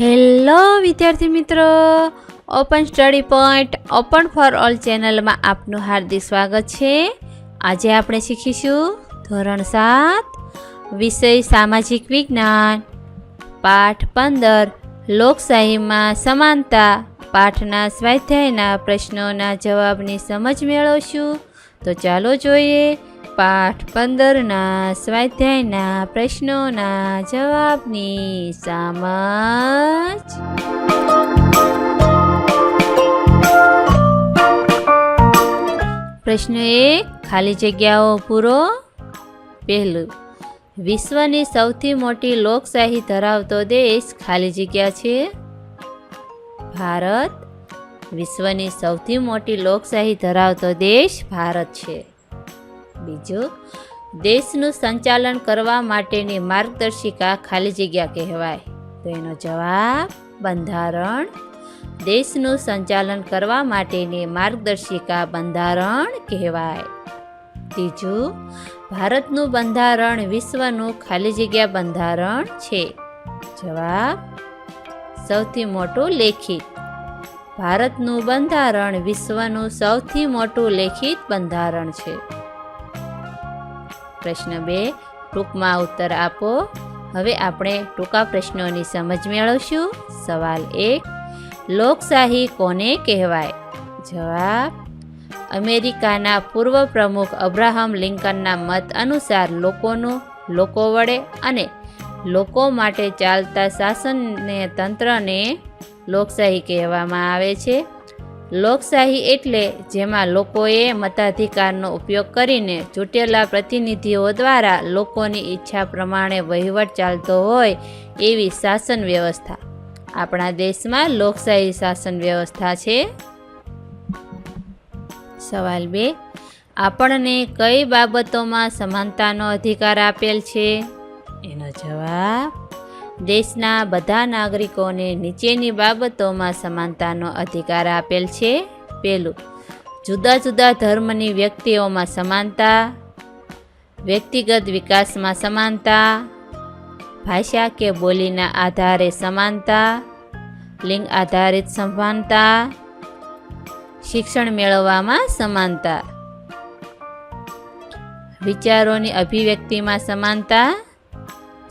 Hello વિદ્યાર્થી મિત્રો, open study point open for all ચેનલમાં આપનું હાર્દિક સ્વાગત છે। આજે આપણે શીખીશું ધોરણ 7 વિષય સામાજિક વિજ્ઞાન પાઠ 15 લોકશાહીમાં સમાનતા પાઠના સ્વાધ્યાયના પ્રશ્નોના જવાબની સમજ મેળવશું। તો ચાલો જોઈએ પાઠ 15ના સ્વાધ્યાયના પ્રશ્નોના જવાબની સમજ। પ્રશ્ન 1, ખાલી જગ્યાઓ પૂરો। પહેલું, વિશ્વની સૌથી મોટી લોકશાહી ધરાવતો દેશ ખાલી જગ્યા છે ભારત। વિશ્વની સૌથી મોટી લોકશાહી ધરાવતો દેશ ભારત છે। બીજું, દેશનું સંચાલન કરવા માટેની માર્ગદર્શિકા ખાલી જગ્યા કહેવાય। તો એનો જવાબ બંધારણ। દેશનું સંચાલન કરવા માટેની માર્ગદર્શિકા બંધારણ કહેવાય। ત્રીજું, ભારતનું બંધારણ વિશ્વનું ખાલી જગ્યા બંધારણ છે। જવાબ સૌથી મોટું લેખિત। ભારતનું બંધારણ વિશ્વનું સૌથી મોટું લેખિત બંધારણ છે। પ્રશ્ન 2, ટૂંકમાં ઉત્તર આપો। હવે આપણે ટૂંકા પ્રશ્નોની સમજ મેળવશું। સવાલ 1, લોકશાહી કોને કહેવાય? જવાબ, અમેરિકાના પૂર્વ પ્રમુખ અબ્રાહમ લિંકનના મત અનુસાર લોકો વડે અને લોકો માટે ચાલતા શાસનને તંત્રને લોકશાહી કહેવામાં આવે છે। લોકશાહી એટલે જેમાં લોકોએ મતાધિકારનો ઉપયોગ કરીને ચૂંટેલા પ્રતિનિધિઓ દ્વારા લોકોની ઈચ્છા પ્રમાણે વહીવટ ચાલતો હોય એવી શાસન વ્યવસ્થા। આપણા દેશમાં લોકશાહી શાસન વ્યવસ્થા છે। સવાલ 2, આપણને કઈ બાબતોમાં સમાનતાનો અધિકાર આપેલ છે? એનો જવાબ, દેશના બધા નાગરિકોને નીચેની બાબતોમાં સમાનતાનો અધિકાર આપેલ છે। પહેલું, જુદા જુદા ધર્મની વ્યક્તિઓમાં સમાનતા, વ્યક્તિગત વિકાસમાં સમાનતા, ભાષા કે બોલીના આધારે સમાનતા, લિંગ આધારિત સમાનતા, શિક્ષણ મેળવવામાં સમાનતા, વિચારોની અભિવ્યક્તિમાં સમાનતા,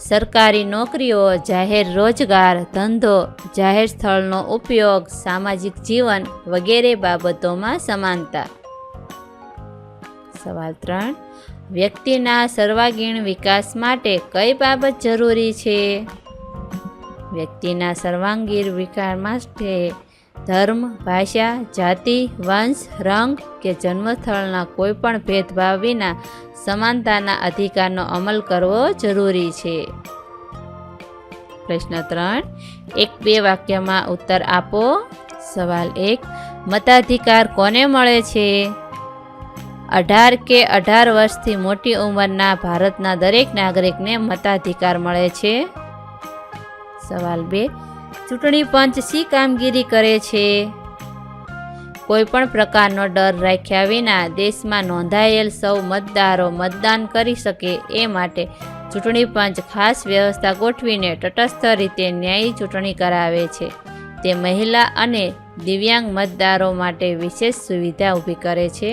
સરકારી નોકરીઓ, જાહેર રોજગાર, ધંધો, જાહેર સ્થળનો ઉપયોગ, સામાજિક જીવન વગેરે બાબતોમાં સમાનતા। સવાલ 3, વ્યક્તિના સર્વાંગીણ વિકાસ માટે કઈ બાબત જરૂરી છે? વ્યક્તિના સર્વાંગીણ વિકાસ માટે ધર્મ, ભાષા, જાતિ, વંશ, રંગ કે જન્મસ્થળના કોઈ પણ ભેદભાવ વિના સમાનતાના અધિકારનો અમલ કરવો જરૂરી છે। પ્રશ્ન 3, 1-2 વાક્યમાં ઉત્તર આપો। સવાલ 1, મતાધિકાર કોને મળે છે? 18 કે 18 વર્ષથી મોટી ઉંમરના ભારતના દરેક નાગરિકને મતાધિકાર મળે છે। સવાલ 2, ચૂંટણી પંચ શી કામગીરી કરે છે? કોઈ પણ પ્રકારનો ડર રાખ્યા વિના દેશમાં નોંધાયેલ સૌ મતદારો મતદાન કરી શકે એ માટે ચૂંટણી પંચ ખાસ વ્યવસ્થા ગોઠવીને તટસ્થ રીતે ન્યાયી ચૂંટણી કરાવે છે। તે મહિલા અને દિવ્યાંગ મતદારો માટે વિશેષ સુવિધા ઊભી કરે છે।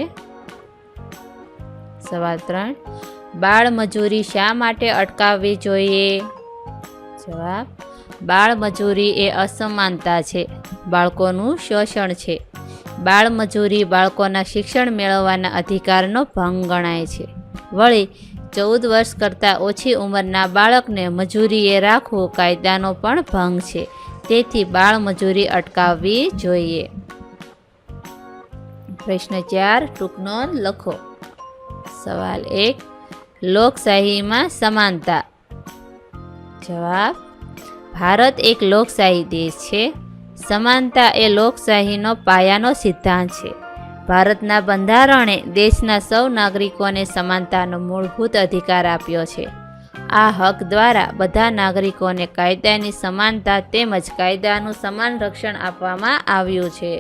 સવાલ 3, બાળ મજૂરી શા માટે અટકાવવી જોઈએ? જવાબ, બાળ મજૂરી એ અસમાનતા છે, બાળકોનું શોષણ છે। બાળ મજૂરી બાળકોના શિક્ષણ મેળવવાના અધિકારનો ભંગ ગણાય છે। વળી 14 વર્ષ કરતાં ઓછી ઉંમરના બાળકને મજૂરીએ રાખવું કાયદાનો પણ ભંગ છે। તેથી બાળ મજૂરી અટકાવવી જોઈએ। પ્રશ્ન 4, ટૂંક નોંધ લખો। સવાલ 1, લોકશાહીમાં સમાનતા। જવાબ, ભારત એક લોકશાહી દેશ છે। સમાનતા એ લોકશાહીનો પાયાનો સિદ્ધાંત છે। ભારતના બંધારણે દેશના સૌ નાગરિકોને સમાનતાનો મૂળભૂત અધિકાર આપ્યો છે। આ હક દ્વારા બધા નાગરિકોને કાયદાની સમાનતા તેમજ કાયદાનું સમાન રક્ષણ આપવામાં આવ્યું છે।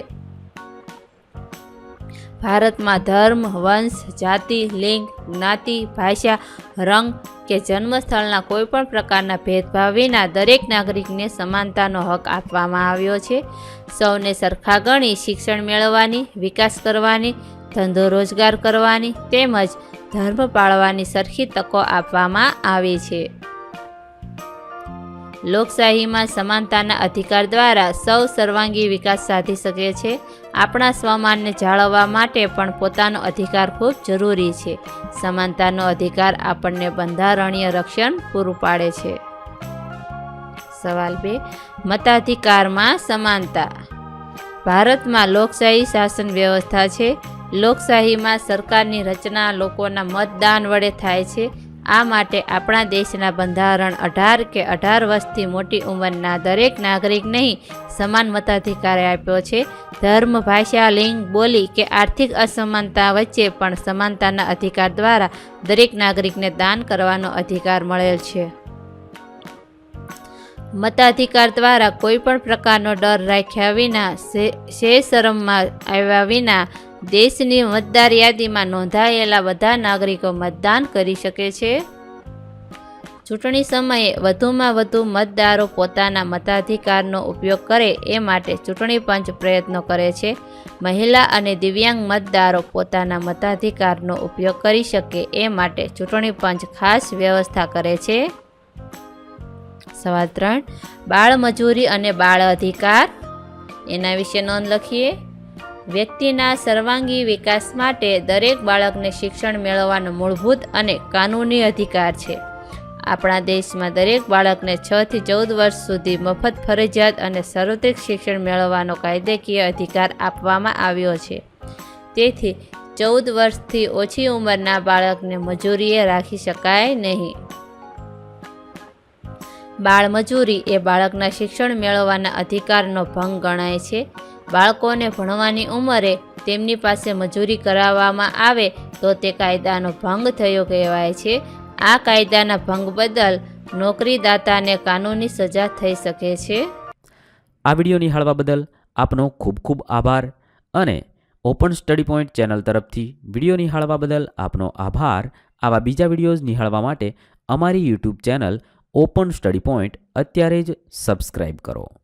ભારતમાં ધર્મ, વંશ, જાતિ, લિંગ, જ્ઞાતિ, ભાષા, રંગ કે જન્મસ્થળના કોઈપણ પ્રકારના ભેદભાવ વિના દરેક નાગરિકને સમાનતાનો હક આપવામાં આવ્યો છે. સૌને સરખા ગણી શિક્ષણ મેળવવાની, વિકાસ કરવાની, ધંધો રોજગાર કરવાની તેમજ ધર્મ પાળવાની સરખી તકો આપવામાં આવી છે. લોકશાહીમાં સમાનતાના અધિકાર દ્વારા સૌ સર્વાંગી વિકાસ સાધી શકે છે. આપણા સ્વમાનને જાળવવા માટે પણ પોતાનો અધિકાર ખૂબ જરૂરી છે. સમાનતાનો અધિકાર આપણને બંધારણીય રક્ષણ પૂરું પાડે છે. સવાલ 2. મતાધિકારમાં સમાનતા. ભારતમાં લોકશાહી શાસન વ્યવસ્થા છે. લોકશાહીમાં સરકારની રચના લોકોના મતદાન વડે થાય છે. આ માટે આપણા દેશના બંધારણ 18 કે 18 વર્ષથી મોટી ઉંમરના દરેક નાગરિકને સમાન મતાધિકાર આપ્યો છે. ધર્મ, ભાષા, લિંગ, બોલી કે આર્થિક અસમાનતા વચ્ચે પણ સમાનતાના અધિકાર દ્વારા દરેક નાગરિકને દાન કરવાનો અધિકાર મળેલ છે. મતાધિકાર દ્વારા કોઈ પણ પ્રકારનો ડર રાખ્યા વિના, શરમમાં આવ્યા વિના દેશની મતદાર યાદીમાં નોંધાયેલા બધા નાગરિકો મતદાન કરી શકે છે. ચૂંટણી સમયે વધુમાં વધુ મતદારો પોતાના મતાધિકારનો ઉપયોગ કરે એ માટે ચૂંટણી પંચ પ્રયત્નો કરે છે. મહિલા અને દિવ્યાંગ મતદારો પોતાના મતાધિકારનો ઉપયોગ કરી શકે એ માટે ચૂંટણી પંચ ખાસ વ્યવસ્થા કરે છે. સવાલ 3. બાળમજૂરી અને બાળ અધિકાર. એના વિશે નોંધ લખીએ. વ્યક્તિના સર્વાંગી વિકાસ માટે દરેક બાળકને શિક્ષણ મેળવવાનો મૂળભૂત અને કાનૂની અધિકાર છે. આપણા દેશમાં દરેક બાળકને 6 થી 14 વર્ષ સુધી મફત, ફરજિયાત અને સાર્વત્રિક શિક્ષણ મેળવવાનો કાયદેકીય અધિકાર આપવામાં આવ્યો છે. તેથી 14 વર્ષથી ઓછી ઉંમરના બાળકને મજૂરીએ રાખી શકાય નહીં. બાળમજૂરી એ બાળકના શિક્ષણ મેળવવાના અધિકારનો ભંગ ગણાય છે. બાળકોને ભણવાની ઉંમરે તેમની પાસે મજૂરી કરાવવામાં આવે તો તે કાયદાનો ભંગ થયો કહેવાય છે. આ કાયદાના ભંગ બદલ નોકરીદાતાને કાનૂની સજા થઈ શકે છે. આ વિડીયો નિહાળવા બદલ આપનો ખૂબ ખૂબ આભાર અને ઓપન સ્ટડી પોઈન્ટ ચેનલ તરફથી વિડીયો નિહાળવા બદલ આપનો આભાર. આવા બીજા વિડીયોઝ નિહાળવા માટે અમારી YouTube channel open study point અત્યારે જ સબસ્ક્રાઈબ કરો.